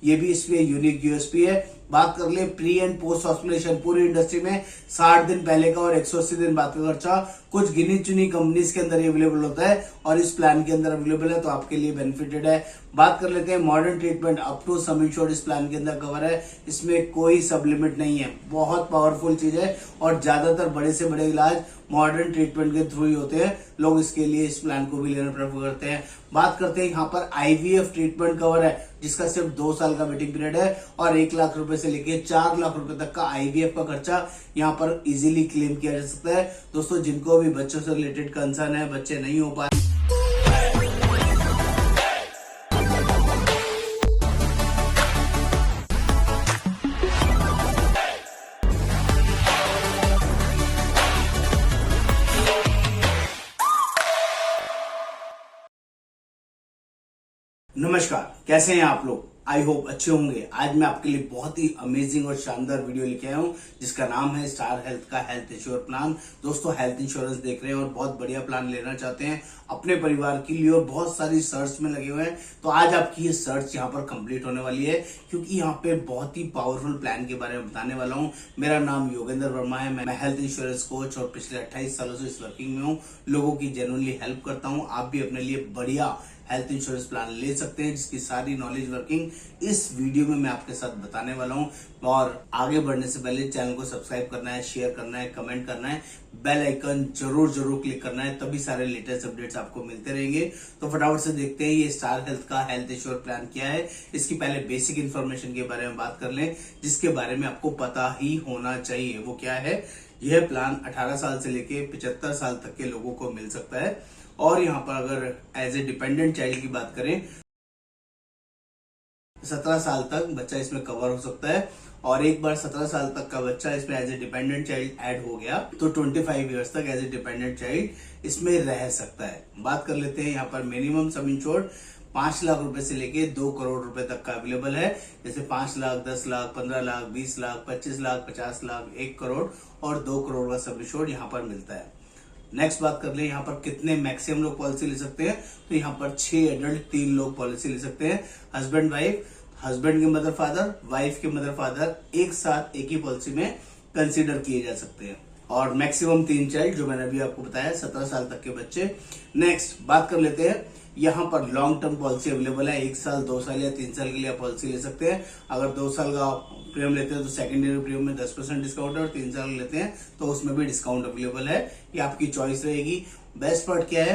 ये भी इसमें यूनिक यूएसपी है। बात कर ले प्री एंड पोस्ट हॉस्पिटलाइजेशन, पूरी इंडस्ट्री में 60 दिन पहले का और 180 दिन बाद का खर्चा कुछ गिनी चुनी कंपनीज के अंदर अवेलेबल होता है और इस प्लान के अंदर अवेलेबल है, तो आपके लिए बेनिफिटेड है। बात कर लेते हैं modern treatment up to sum insured इस प्लान के अंदर कवर है। इसमें कोई सब लिमिट नहीं है, बहुत पावरफुल चीज है और ज्यादातर बड़े से बड़े इलाज मॉडर्न ट्रीटमेंट के थ्रू ही होते हैं। लोग इसके लिए इस प्लान को भी लेना प्रेफर करते हैं। बात करते हैं यहाँ पर आईवीएफ ट्रीटमेंट कवर है, जिसका सिर्फ 2 साल का वेटिंग पीरियड है और 1 लाख रुपए से लेके 4 लाख रुपए तक का आईवीएफ का खर्चा यहाँ पर इजीली क्लेम किया जा सकता है। दोस्तों, जिनको भी बच्चों से रिलेटेड कंसर्न है, बच्चे नहीं हो पाए, नमस्कार, कैसे हैं आप लोग? आई होप अच्छे होंगे। आज मैं आपके लिए बहुत ही अमेजिंग और शानदार वीडियो लेके आया हूं, जिसका नाम है स्टार हेल्थ का हेल्थ इंश्योर प्लान। दोस्तों, हेल्थ इंश्योरेंस देख रहे हैं और बहुत बढ़िया प्लान लेना चाहते हैं अपने परिवार के लिए और बहुत सारी सर्च में लगे हुए हैं, तो आज आपकी ये सर्च यहाँ पर कंप्लीट होने वाली है, क्योंकि यहाँ पे बहुत ही पावरफुल प्लान के बारे में बताने वाला हूँ। मेरा नाम योगेंद्र वर्मा है, मैं हेल्थ इंश्योरेंस कोच और पिछले 28 सालों से इस वर्किंग में हूँ। लोगों की जेन्युइनली हेल्प करता हूँ। आप भी अपने लिए बढ़िया हेल्थ इंश्योरेंस प्लान ले सकते हैं, जिसकी सारी नॉलेज वर्किंग इस वीडियो में मैं आपके साथ बताने वाला हूं। और आगे बढ़ने से पहले चैनल को सब्सक्राइब करना है, शेयर करना है, कमेंट करना है, बेल आइकन जरूर क्लिक करना है, तभी सारे लेटेस्ट अपडेट्स आपको मिलते रहेंगे। तो फटाफट से देखते हैं ये स्टार हेल्थ का हेल्थ इंश्योर प्लान क्या है। इसकी पहले बेसिक इन्फॉर्मेशन के बारे में बात कर लें, जिसके बारे में आपको पता ही होना चाहिए। वो क्या है? यह प्लान 18 साल से लेके 75 साल तक के लोगों को मिल सकता है। और यहाँ पर अगर एज ए डिपेंडेंट चाइल्ड की बात करें, 17 साल तक बच्चा इसमें कवर हो सकता है। और एक बार 17 साल तक का बच्चा इसमें as a dependent child add हो गया तो 25 ईयर्स तक एज ए डिपेंडेंट चाइल्ड इसमें रह सकता है। बात कर लेते हैं यहाँ पर मिनिमम सम इंश्योर्ड 5 लाख रुपए से लेके 2 करोड़ रुपए तक का अवेलेबल है। जैसे 5 लाख, 10 लाख, 15 लाख, 20 लाख, 25 लाख, 50 लाख, 1 करोड़ और 2 करोड़ का सम इंश्योर्ड यहाँ पर मिलता है। नेक्स्ट बात कर ले यहाँ पर कितने मैक्सिमम लोग पॉलिसी ले सकते हैं, तो यहाँ पर 6 एडल्ट 3 लोग पॉलिसी ले सकते हैं। हस्बैंड वाइफ, हस्बैंड के मदर फादर, वाइफ के मदर फादर एक साथ एक ही पॉलिसी में कंसीडर किए जा सकते हैं। और मैक्सिमम 3 चाइल्ड, जो मैंने अभी आपको बताया, 17 साल तक के बच्चे। नेक्स्ट बात कर लेते हैं, यहाँ पर लॉन्ग टर्म पॉलिसी अवेलेबल है। 1 साल, 2 साल या 3 साल के लिए आप पॉलिसी ले सकते हैं। अगर 2 साल का प्रीमियम लेते हैं तो सेकेंडरी प्रीमियम में 10% डिस्काउंट है और 3 साल लेते हैं तो उसमें भी डिस्काउंट अवेलेबल है। ये आपकी चॉइस रहेगी। बेस्ट पार्ट क्या है?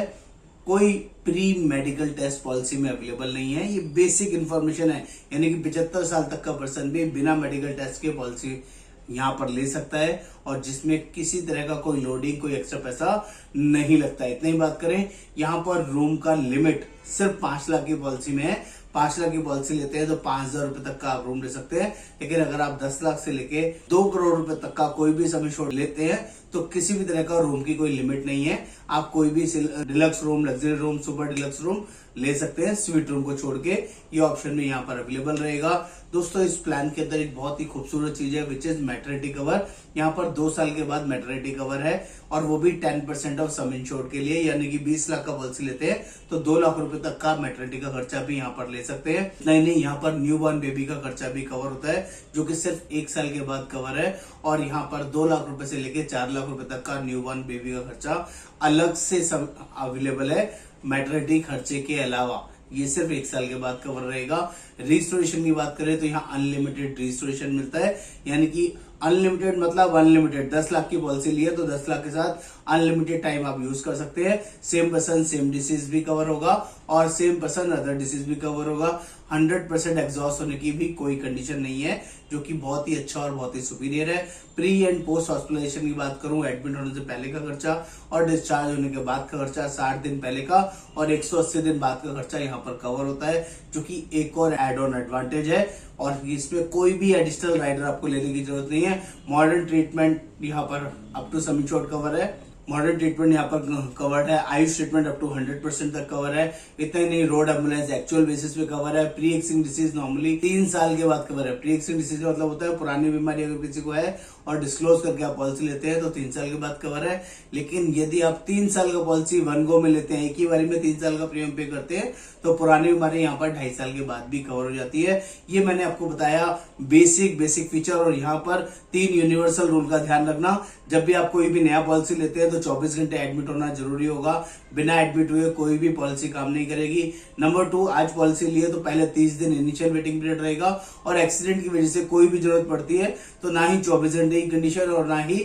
कोई प्री मेडिकल टेस्ट पॉलिसी में अवेलेबल नहीं है। ये बेसिक इन्फॉर्मेशन है, यानी कि 75 साल तक का पर्सन भी बिना मेडिकल टेस्ट के पॉलिसी यहाँ पर ले सकता है और जिसमें किसी तरह का कोई लोडिंग, कोई एक्स्ट्रा पैसा नहीं लगता है। इतनी ही बात करें, यहाँ पर रूम का लिमिट सिर्फ 5 लाख की पॉलिसी में है। 5 लाख की पॉलिसी लेते हैं तो 5,000 रुपए तक का आप रूम ले सकते हैं। लेकिन अगर आप 10 लाख से लेके 2 करोड़ रुपए तक का कोई भी सम इंश्योर्ड लेते हैं तो किसी भी तरह का रूम की कोई लिमिट नहीं है। आप कोई भी deluxe room, luxury room, super deluxe room ले सकते हैं, स्वीट रूम को छोड़ के। ये ऑप्शन में यहाँ पर अवेलेबल रहेगा। दोस्तों, इस प्लान के अंदर एक बहुत ही खूबसूरत चीज है, विच इज मैटरनिटी कवर। यहाँ पर 2 साल के बाद मैटरनिटी कवर है और वो भी 10% ऑफ सम इंश्योर्ड के लिए, यानी कि 20 लाख का पॉलिसी लेते हैं तो 2 लाख रुपए तक का मैटरनिटी का खर्चा भी यहाँ पर ले सकते हैं। नहीं, यहाँ पर न्यू बॉर्न बेबी का खर्चा भी कवर होता है, जो कि सिर्फ 1 साल के बाद कवर है। और यहाँ पर 2 लाख रुपए से लेके 4 लाख रुपए तक का न्यू बॉर्न बेबी का खर्चा अलग से अवेलेबल है मैटरनिटी खर्चे के अलावा। ये सिर्फ 1 साल के बाद कवर रहेगा। रजिस्ट्रेशन की बात करें तो यहाँ अनलिमिटेड रजिस्ट्रेशन मिलता है, यानी कि अनलिमिटेड मतलब अनलिमिटेड। 10 लाख की पॉलिसी ली है तो 10 लाख के साथ अनलिमिटेड टाइम आप यूज कर सकते हैं। सेम पर्सन सेम डिसीज भी कवर होगा और सेम पर्सन अदर डिसीज भी कवर होगा। 100% एग्जॉस्ट होने की भी कोई कंडीशन नहीं है, जो कि बहुत ही अच्छा और बहुत ही सुपीरियर है। प्री एंड पोस्ट हॉस्पिटलाइजेशन की बात करूं, एडमिट होने से पहले का खर्चा और डिस्चार्ज होने के बाद का खर्चा, 60 दिन पहले का और 180 दिन बाद का खर्चा यहाँ पर कवर होता है, जो कि एक और एड ऑन एडवांटेज है। और इसमें कोई भी एडिशनल राइडर आपको लेने की जरूरत नहीं है। मॉडर्न ट्रीटमेंट यहाँ पर up to sum insured cover है मॉडर्न ट्रीटमेंट यहाँ पर कवर्ड है, आयुष ट्रीटमेंट अप टू 100% तक कवर है। इतना ही नहीं, रोड एम्बुलेंस एक्चुअल बेसिस पे कवर है। प्री एक्सिंग डिसीज नॉर्मली 3 साल के बाद कवर है। प्री एक्सिंग डिसीज का मतलब होता है पुरानी बीमारी अगर किसी को है और डिस्क्लोज करके आप पॉलिसी लेते हैं तो 3 साल के बाद कवर है। लेकिन यदि आप 3 साल का पॉलिसी वन गो में लेते हैं, एक ही बारी में 3 साल का प्रीमियम पे करते हैं, तो पुरानी बीमारी यहाँ पर 2.5 साल के बाद भी कवर हो जाती है। ये मैंने आपको बताया बेसिक फीचर। और यहाँ पर 3 यूनिवर्सल रूल का ध्यान रखना, जब भी आप कोई भी नया पॉलिसी लेते हैं तो 24 घंटे एडमिट होना जरूरी होगा। बिना एडमिट हुए कोई भी पॉलिसी काम नहीं करेगी। नंबर 2, आज पॉलिसी लिए तो पहले 30 दिन इनिशियल वेटिंग पीरियड रहेगा, और एक्सीडेंट की वजह से कोई भी जरूरत पड़ती है तो ना ही 24 घंटे की कंडीशन और ना ही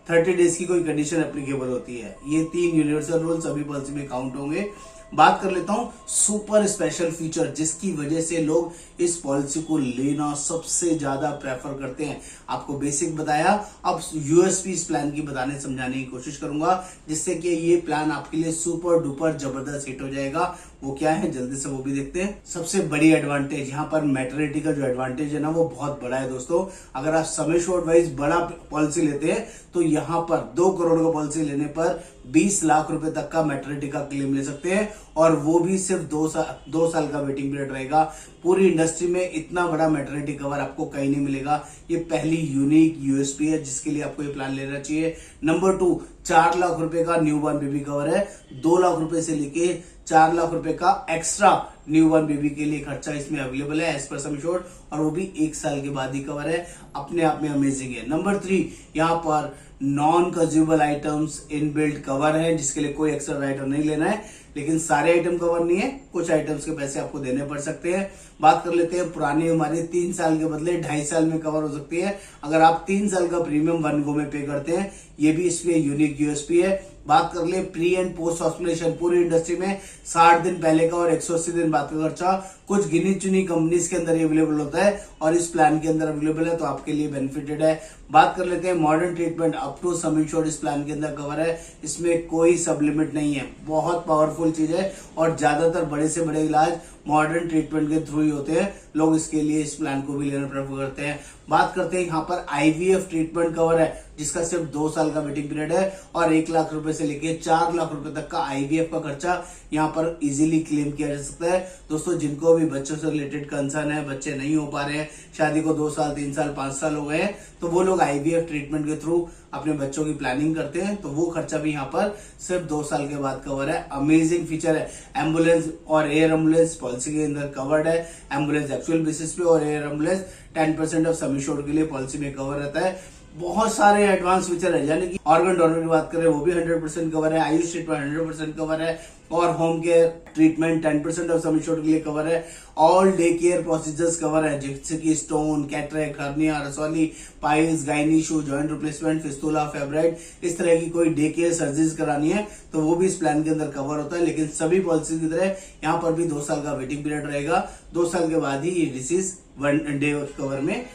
30 डेज की कोई कंडीशन एप्लीकेबल होती है। ये 3 यूनिवर्सल रूल सभी पॉलिसी में काउंट होंगे। बात कर लेता हूं सुपर स्पेशल फीचर जिसकी वजह से लोग इस पॉलिसी को लेना सबसे ज्यादा प्रेफर करते हैं। आपको बेसिक बताया, अब यूएसपी इस प्लान की बताने समझाने की कोशिश करूंगा जिससे कि ये प्लान आपके लिए सुपर डुपर जबरदस्त हिट हो जाएगा। वो क्या है, जल्दी से वो भी देखते हैं। सबसे बड़ी एडवांटेज यहाँ पर मैटरनिटी का जो एडवांटेज है ना, वो बहुत बड़ा है दोस्तों। अगर आप सम एश्योर्ड वाइज बड़ा पॉलिसी लेते हैं तो यहाँ पर 2 करोड़ का पॉलिसी लेने पर 20 लाख रुपए तक का मैटरनिटी का क्लेम ले सकते हैं, और वो भी सिर्फ 2 साल का वेटिंग पीरियड रहेगा। पूरी इंडस्ट्री में इतना बड़ा मैटरनिटी कवर आपको कहीं नहीं मिलेगा। ये पहली यूनिक यूएसपी है जिसके लिए आपको ये प्लान लेना चाहिए। नंबर 2, 4 लाख रुपए का न्यूबॉर्न बेबी कवर है। 2 लाख रुपए से लेके 4 लाख रुपए का एक्स्ट्रा न्यूबॉर्न बेबी के लिए खर्चा इसमें अवेलेबल है एज पर सम एश्योर्ड, और वो भी 1 साल के बाद ही कवर है। अपने आप में अमेजिंग है। नंबर 3, यहाँ पर non consumable items inbuilt cover है जिसके लिए कोई एक्स्ट्रा राइटर नहीं लेना है, लेकिन सारे आइटम कवर नहीं है, कुछ आइटम्स के पैसे आपको देने पड़ सकते हैं। बात कर लेते हैं पुरानी बीमारी 3 साल के बदले 2.5 साल में कवर हो सकती है अगर आप 3 साल का प्रीमियम वन गो में पे करते हैं। ये भी इसमें यूनिक यूएसपी है। बात कर ले प्री एंड पोस्ट हॉस्पिटलाइजेशन, पूरी इंडस्ट्री में 60 दिन पहले का और 180 दिन बाद का खर्चा कुछ गिनी चुनी कंपनीज के अंदर अवेलेबल होता है और इस प्लान के अंदर अवेलेबल है, तो आपके लिए बेनिफिटेड है। बात कर लेते हैं modern treatment up to sum assured इस प्लान के अंदर कवर है। इसमें कोई सब लिमिट नहीं है, बहुत पावरफुल चीज है, और ज्यादातर बड़े से बड़े इलाज मॉडर्न ट्रीटमेंट के थ्रू ही होते हैं। लोग इसके लिए इस प्लान को भी लेना प्रेफर करते हैं। बात करते हैं यहाँ पर आईवीएफ ट्रीटमेंट कवर है जिसका सिर्फ 2 साल का वेटिंग पीरियड है, और 1 लाख रुपए से लेके 4 लाख रुपए तक का आईवीएफ का खर्चा यहाँ पर इजीली क्लेम किया जा सकता है। दोस्तों, जिनको भी बच्चों से रिलेटेड कंसर्न है, बच्चे नहीं हो पा रहे हैं, शादी को 2 साल 3 साल 5 साल हो गए हैं, तो वो लोग आईवीएफ ट्रीटमेंट के थ्रू अपने बच्चों की प्लानिंग करते हैं, तो वो खर्चा भी यहाँ पर सिर्फ 2 साल के बाद कवर है। अमेजिंग फीचर है। एम्बुलेंस और एयर एम्बुलेंस पॉलिसी के अंदर कवर्ड है। एम्बुलेंस एक्चुअल बेसिस पे और air ambulance 10% of sum assured के लिए पॉलिसी में कवर रहता है। बहुत सारे एडवांस फीचर है, यानी कि ऑर्गन डोनर की बात करें वो भी 100% कवर है, आयुष ट्रीटमेंट 100% कवर है, और home care treatment 10% of sum assured के लिए कवर है। All day care procedures cover है जैसे कि स्टोन, कैटरेक्ट, हर्निया, रसौली, piles, gynae issue, joint replacement, fistula, fibroid, इस तरह की कोई डे केयर सर्जरीज करानी है तो वो भी इस प्लान के अंदर कवर होता है। लेकिन सभी पॉलिसी की तरह यहाँ पर भी 2 साल का वेटिंग पीरियड रहेगा। 2 साल के बाद ही ये डिसीज 1 डे कवर में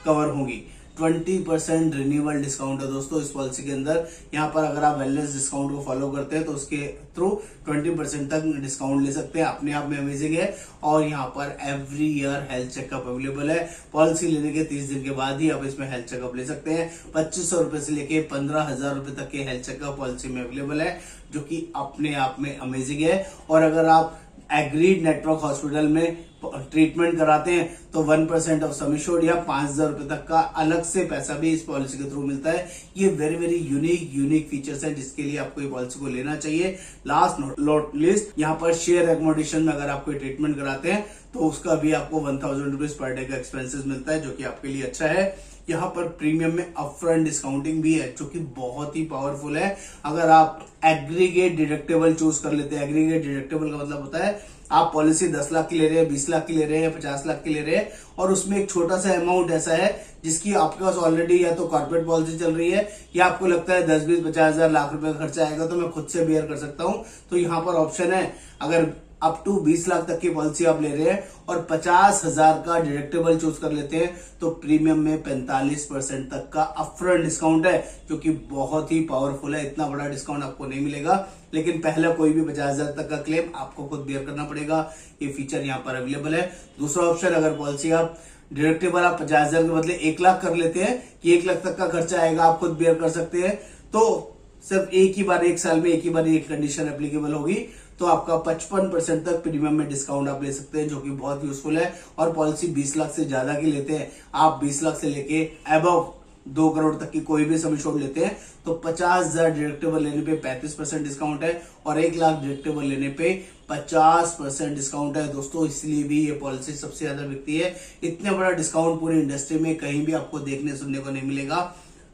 कवर होंगी। 20% रिन्यूअल डिस्काउंट है दोस्तों इस पॉलिसी के अंदर। यहाँ पर अगर आप वेलनेस डिस्काउंट को फॉलो करते हैं तो उसके थ्रू 20% तक डिस्काउंट ले सकते हैं। अपने आप में अमेजिंग है। और यहाँ पर every year health checkup available है। पॉलिसी लेने के 30 दिन के बाद ही आप इसमें हेल्थ चेकअप ले सकते हैं। 2500 रुपए से लेके 15,000 रुपए तक के हेल्थ चेकअप पॉलिसी में अवेलेबल है, जो कि अपने आप में अमेजिंग है। और अगर आप एग्रीड नेटवर्क हॉस्पिटल में ट्रीटमेंट कराते हैं तो 1% ऑफ सम एश्योर्ड या 5,000 रुपए तक का अलग से पैसा भी इस पॉलिसी के थ्रू मिलता है। ये वेरी वेरी यूनिक फीचर्स है जिसके लिए आपको ये पॉलिसी को लेना चाहिए। लास्ट नॉट लिस्ट, यहाँ पर शेयर एकोमोडेशन में अगर आप कोई ट्रीटमेंट कराते हैं तो उसका भी आपको 1,000 रुपीज पर डे का एक्सपेंसेस मिलता है, जो कि आपके लिए अच्छा है। यहाँ पर प्रीमियम में अपफ्रंट डिस्काउंटिंग भी है, जो कि बहुत ही पावरफुल है। अगर आप एग्रीगेट डिडक्टेबल चूज कर लेते हैं, एग्रीगेट डिडक्टेबल का मतलब होता है आप पॉलिसी 10 लाख की ले रहे हैं, 20 लाख की ले रहे हैं, 50 लाख की ले रहे हैं, और उसमें एक छोटा सा अमाउंट ऐसा है जिसकी आपके पास ऑलरेडी या तो कॉर्पोरेट पॉलिसी चल रही है या आपको लगता है 10, 20, 50,000 लाख रुपए का खर्चा आएगा तो मैं खुद से बेयर कर सकता हूं, तो यहाँ पर ऑप्शन है। अगर अप टू 20 लाख तक की पॉलिसी आप ले रहे हैं और 50,000 का डिडक्टेबल चूज कर लेते हैं तो प्रीमियम में 45% तक का अपफ्रंट डिस्काउंट है, जो कि बहुत ही पावरफुल है। इतना बड़ा डिस्काउंट आपको नहीं मिलेगा, लेकिन पहला कोई भी 50,000 तक का क्लेम आपको खुद बेयर करना पड़ेगा। ये फीचर यहाँ पर अवेलेबल है। दूसरा ऑप्शन, अगर पॉलिसी आप डिडक्टेबल आप 50,000 के बदले 1 लाख कर लेते हैं कि 1 लाख तक का खर्चा आएगा, आप खुद बेयर कर सकते हैं, तो सिर्फ एक साल में एक ही बार ये कंडीशन एप्लीकेबल होगी, तो आपका 55% तक प्रीमियम में डिस्काउंट आप ले सकते हैं, जो कि बहुत यूजफुल है। और पॉलिसी 20 लाख से ज्यादा की लेते हैं आप, 20 लाख से लेके अबव 2 करोड़ तक की कोई भी सम इंश्योर्ड लेते हैं तो 50,000 डिडक्टिबल लेने पे 35% डिस्काउंट है, और 1 लाख डिडक्टिबल लेने पे 50% डिस्काउंट है दोस्तों। इसलिए भी ये पॉलिसी सबसे ज्यादा बिकती है। इतने बड़ा डिस्काउंट पूरी इंडस्ट्री में कहीं भी आपको देखने सुनने को नहीं मिलेगा।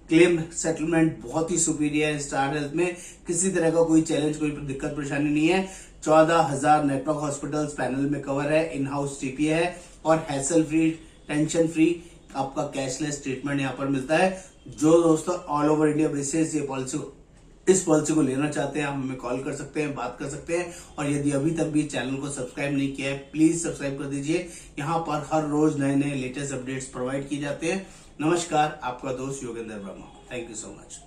क्लेम सेटलमेंट बहुत ही सुपीरियर है स्टार हेल्थ में, किसी तरह का कोई चैलेंज, कोई दिक्कत परेशानी नहीं है। 14,000 नेटवर्क हॉस्पिटल्स पैनल में कवर है, इन हाउस टीपीए है, और हैसल फ्री, टेंशन फ्री आपका कैशलेस ट्रीटमेंट यहाँ पर मिलता है। जो दोस्तों ऑल ओवर इंडिया बेसिस इस पॉलिसी को लेना चाहते हैं, आप हमें कॉल कर सकते हैं, बात कर सकते हैं। और यदि अभी तक भी चैनल को सब्सक्राइब नहीं किया है, प्लीज सब्सक्राइब कर दीजिए। यहाँ पर हर रोज नए नए लेटेस्ट अपडेट्स प्रोवाइड किए जाते हैं। नमस्कार, आपका दोस्त Yogendra Verma. Thank you so much.